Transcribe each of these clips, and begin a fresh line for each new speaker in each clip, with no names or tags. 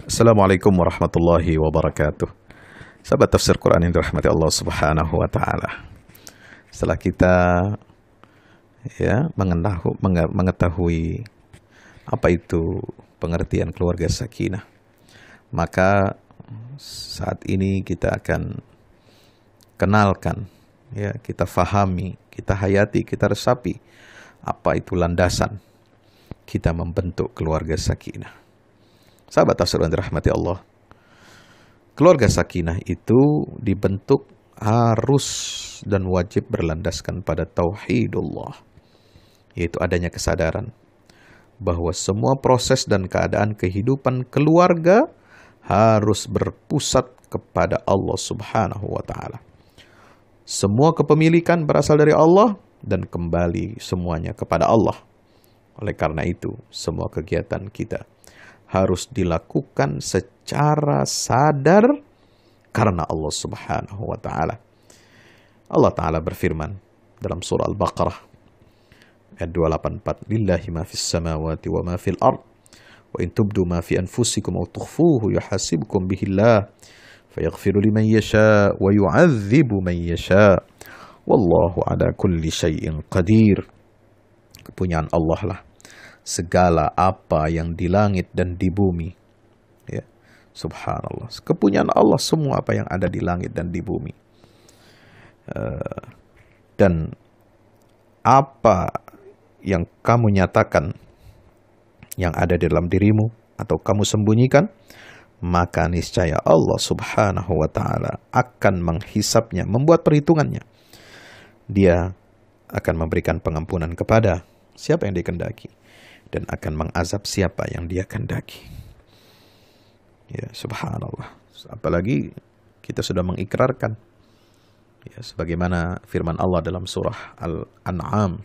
Assalamualaikum warahmatullahi wabarakatuh. Sahabat tafsir Quran yang dirahmati Allah Subhanahu wa taala. Setelah kita mengetahui apa itu pengertian keluarga sakinah, maka saat ini kita akan kenalkan, kita fahami, kita hayati, kita resapi apa itu landasan kita membentuk keluarga sakinah. Sahabat tafsir yang dirahmati Allah, keluarga sakinah itu dibentuk harus dan wajib berlandaskan pada tauhidullah, yaitu adanya kesadaran bahwa semua proses dan keadaan kehidupan keluarga harus berpusat kepada Allah Subhanahu wa taala. Semua kepemilikan berasal dari Allah dan kembali semuanya kepada Allah. Oleh karena itu, semua kegiatan kita harus dilakukan secara sadar karena Allah Subhanahu wa taala. Allah taala berfirman dalam surah Al-Baqarah ayat 284, "Lillahi ma fis samawati wa ma fil ard, wa in tubdu ma fi anfusikum aw tukhfuhu yuhasibkum bihi Allah, fayaghfiru liman yasha wa yu'adzibu man yasha. Wallahu ala kulli syai'in qadir." Kepunyaan Allah lah segala apa yang di langit dan di bumi. Ya, subhanallah. Kepunyaan Allah semua apa yang ada di langit dan di bumi. Dan apa yang kamu nyatakan yang ada di dalam dirimu atau kamu sembunyikan, maka niscaya Allah Subhanahu wa taala akan menghisapnya, membuat perhitungannya. Dia akan memberikan pengampunan kepada siapa yang dikehendaki dan akan mengazab siapa yang dia kehendaki. Ya, subhanallah. Apalagi kita sudah mengikrarkan, ya, sebagaimana firman Allah dalam surah Al-An'am,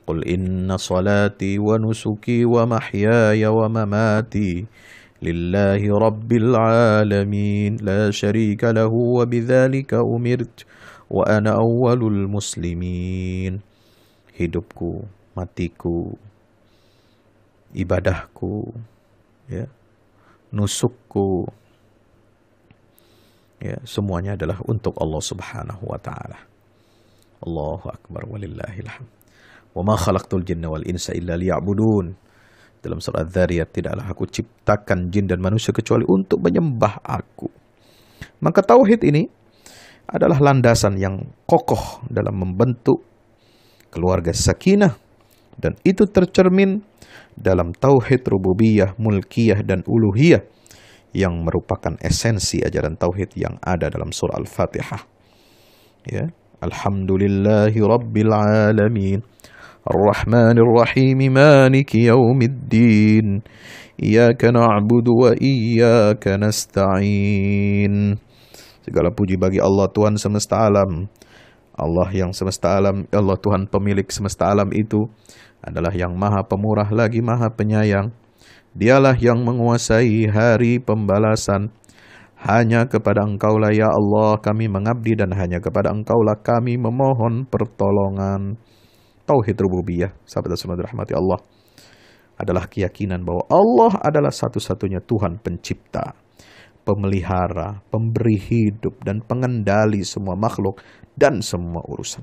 "Qul inna salati wa nusuki wa mahyaya wa mamati lillahi rabbil alamin la syarika lahu wa bidzalika umirtu wa ana awwalul muslimin." Hidupku, matiku, ibadahku, ya, nusukku, ya, semuanya adalah untuk Allah Subhanahu wa taala. Allahu akbar walillahil hamd. Wa ma khalaqtul jinna wal insa illa liya'budun. Dalam surah Adz-Dzariyat, tidaklah aku ciptakan jin dan manusia kecuali untuk menyembah aku. Maka tauhid ini adalah landasan yang kokoh dalam membentuk keluarga sakinah, dan itu tercermin dalam tauhid rububiyah, mulkiyah, dan uluhiyah yang merupakan esensi ajaran tauhid yang ada dalam surah Al-Fatihah. Ya, Alhamdulillahi Rabbil Alamin, Ar-Rahmanir Rahim, Maliki Yaumiddin, Iyyaka na'budu wa iyyaka nasta'in. Segala puji bagi Allah, Tuhan semesta alam. Allah yang semesta alam, Allah Tuhan pemilik semesta alam itu adalah yang maha pemurah lagi maha penyayang. Dialah yang menguasai hari pembalasan. Hanya kepada Engkaulah ya Allah kami mengabdi, dan hanya kepada Engkaulah kami memohon pertolongan. Tauhid rububiyah, sahabat dan rahmati Allah, adalah keyakinan bahwa Allah adalah satu-satunya Tuhan pencipta, pemelihara, pemberi hidup, dan pengendali semua makhluk dan semua urusan.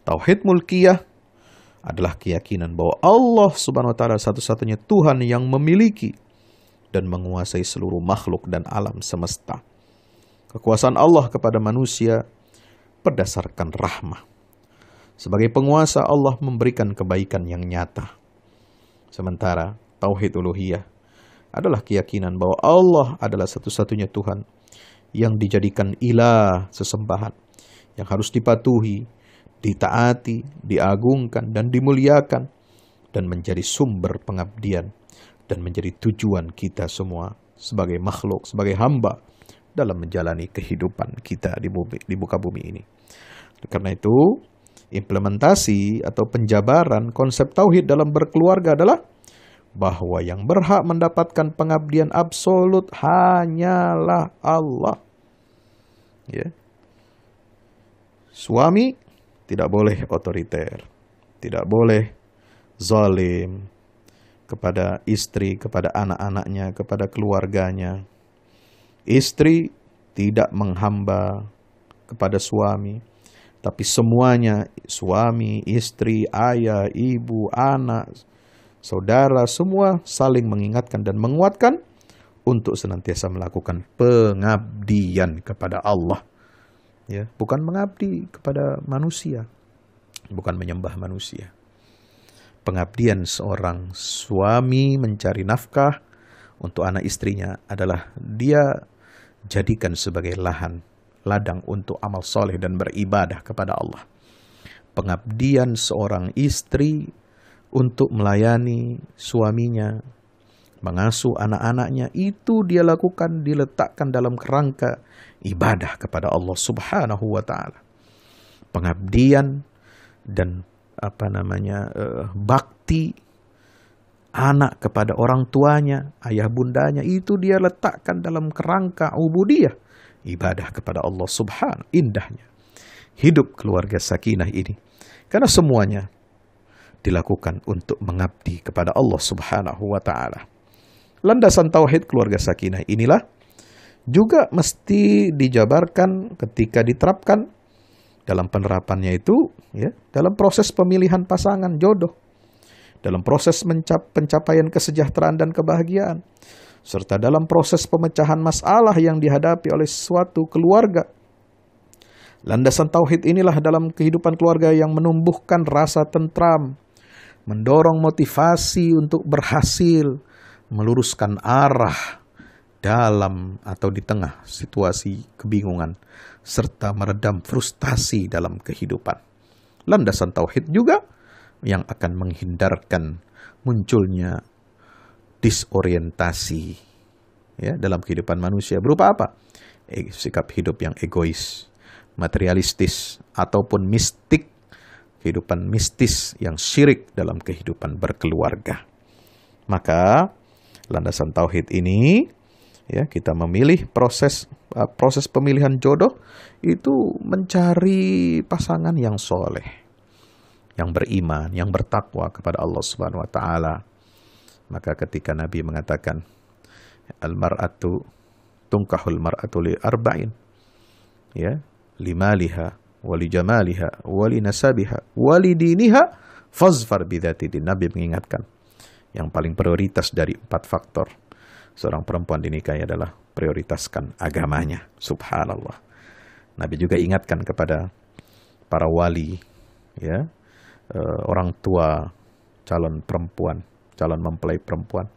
Tauhid mulkiyah adalah keyakinan bahwa Allah Subhanahu wa taala satu-satunya Tuhan yang memiliki dan menguasai seluruh makhluk dan alam semesta. Kekuasaan Allah kepada manusia berdasarkan rahmah. Sebagai penguasa, Allah memberikan kebaikan yang nyata. Sementara tauhid uluhiyah adalah keyakinan bahwa Allah adalah satu-satunya Tuhan yang dijadikan ilah, sesembahan, yang harus dipatuhi, ditaati, diagungkan, dan dimuliakan, dan menjadi sumber pengabdian, dan menjadi tujuan kita semua sebagai makhluk, sebagai hamba dalam menjalani kehidupan kita di muka bumi ini. Karena itu, implementasi atau penjabaran konsep tauhid dalam berkeluarga adalah bahwa yang berhak mendapatkan pengabdian absolut hanyalah Allah. Ya. Suami tidak boleh otoriter, tidak boleh zalim kepada istri, kepada anak-anaknya, kepada keluarganya. Istri tidak menghamba kepada suami, tapi semuanya, suami, istri, ayah, ibu, anak, saudara, semua saling mengingatkan dan menguatkan untuk senantiasa melakukan pengabdian kepada Allah. Ya, bukan mengabdi kepada manusia, bukan menyembah manusia. Pengabdian seorang suami mencari nafkah untuk anak istrinya adalah dia jadikan sebagai ladang untuk amal soleh dan beribadah kepada Allah. Pengabdian seorang istri untuk melayani suaminya, mengasuh anak-anaknya, itu dia lakukan, diletakkan dalam kerangka ibadah kepada Allah Subhanahu wa Ta'ala. Pengabdian dan bakti anak kepada orang tuanya, ayah bundanya, itu dia letakkan dalam kerangka ubudiyah, ibadah kepada Allah Subhanahu. Indahnya hidup keluarga sakinah ini, karena semuanya dilakukan untuk mengabdi kepada Allah Subhanahu wa Ta'ala. Landasan tauhid keluarga sakinah inilah juga mesti dijabarkan ketika diterapkan dalam penerapannya itu, ya, dalam proses pemilihan pasangan jodoh, dalam proses pencapaian kesejahteraan dan kebahagiaan, serta dalam proses pemecahan masalah yang dihadapi oleh suatu keluarga. Landasan tauhid inilah dalam kehidupan keluarga yang menumbuhkan rasa tentram, mendorong motivasi untuk berhasil, meluruskan arah dalam atau di tengah situasi kebingungan, serta meredam frustasi dalam kehidupan. Landasan tauhid juga yang akan menghindarkan munculnya disorientasi, ya, dalam kehidupan manusia. Berupa apa? Sikap hidup yang egois, materialistis, ataupun mistik, kehidupan mistis yang syirik dalam kehidupan berkeluarga. Maka landasan tauhid ini, ya, kita memilih proses pemilihan jodoh itu mencari pasangan yang soleh, yang beriman, yang bertakwa kepada Allah Subhanahu wa Ta'ala. Maka ketika Nabi mengatakan al-mar'atu tunkahul mar'atu li arba'in, ya, limaliha wali jamaliha wali nasabiha wali diniha fazfar bidzati din. Nabi mengingatkan yang paling prioritas dari 4 faktor seorang perempuan dinikahi adalah prioritaskan agamanya. Subhanallah. Nabi juga ingatkan kepada para wali, ya, orang tua calon perempuan, calon mempelai perempuan,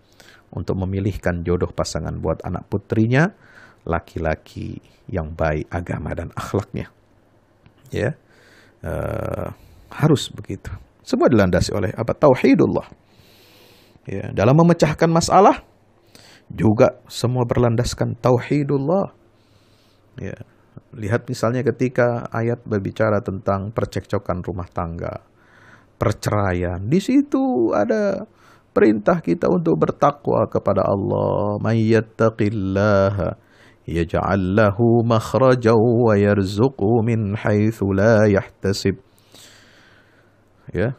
untuk memilihkan jodoh pasangan buat anak putrinya laki-laki yang baik agama dan akhlaknya. Ya, harus begitu. Semua dilandasi oleh apa? Tauhidullah. Ya, dalam memecahkan masalah juga semua berlandaskan tauhidullah. Ya, lihat misalnya ketika ayat berbicara tentang percekcokan rumah tangga, perceraian, di situ ada perintah kita untuk bertakwa kepada Allah. May yattaqillaha yaj'al lahu makhrajan wa yarzuqhu min haitsu la yahtasib. Ya,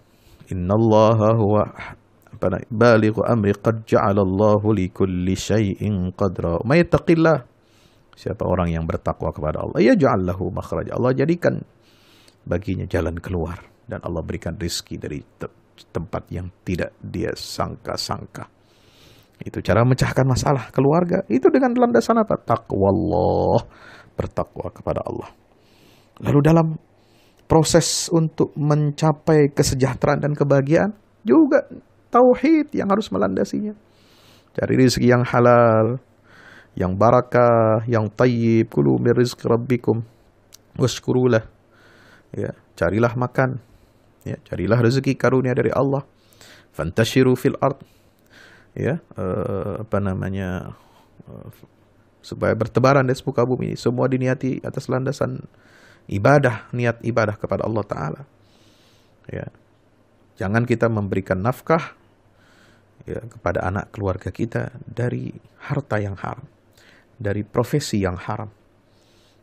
innallaha huwa balighu amri qad ja'alallahu likulli syai'in qadra. May yattaqillah, siapa orang yang bertakwa kepada Allah, yaj'al lahu makhraja, Allah jadikan baginya jalan keluar, dan Allah berikan rizki dari tempat yang tidak dia sangka-sangka. Itu cara memecahkan masalah keluarga, itu dengan landasan apa? Taqwallah, bertakwa kepada Allah. Lalu dalam proses untuk mencapai kesejahteraan dan kebahagiaan juga tauhid yang harus melandasinya. Cari rezeki yang halal, yang barakah, yang tayyib. Kulu min rizqi rabbikum washkurulah. Ya, carilah makan. Ya, carilah rezeki karunia dari Allah. Fantashiru fil ard. Ya, supaya bertebaran di muka bumi. Semua diniati atas landasan ibadah, niat ibadah kepada Allah Ta'ala. Ya, jangan kita memberikan nafkah, ya, kepada anak keluarga kita dari harta yang haram, dari profesi yang haram.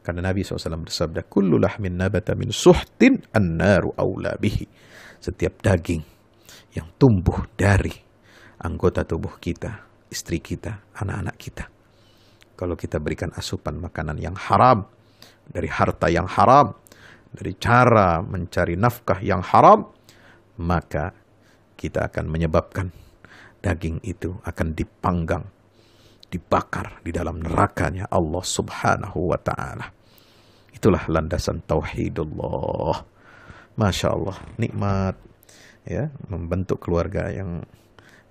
Karena Nabi SAW bersabda, kullu lahmin nabata min suhtin an-naru awla bihi. Setiap daging yang tumbuh dari anggota tubuh kita, istri kita, anak-anak kita. Kalau kita berikan asupan makanan yang haram, dari harta yang haram, dari cara mencari nafkah yang haram, maka kita akan menyebabkan daging itu akan dipanggang, dibakar di dalam nerakanya Allah Subhanahu wa ta'ala. Itulah landasan tauhidullah. Masya Allah, nikmat ya, membentuk keluarga yang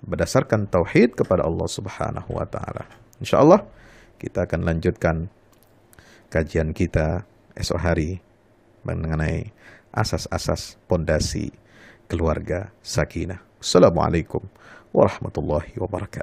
berdasarkan tauhid kepada Allah Subhanahu wa ta'ala. Insya Allah kita akan lanjutkan kajian kita esok hari mengenai asas-asas pondasi keluarga sakinah. Assalamualaikum warahmatullahi wabarakatuh.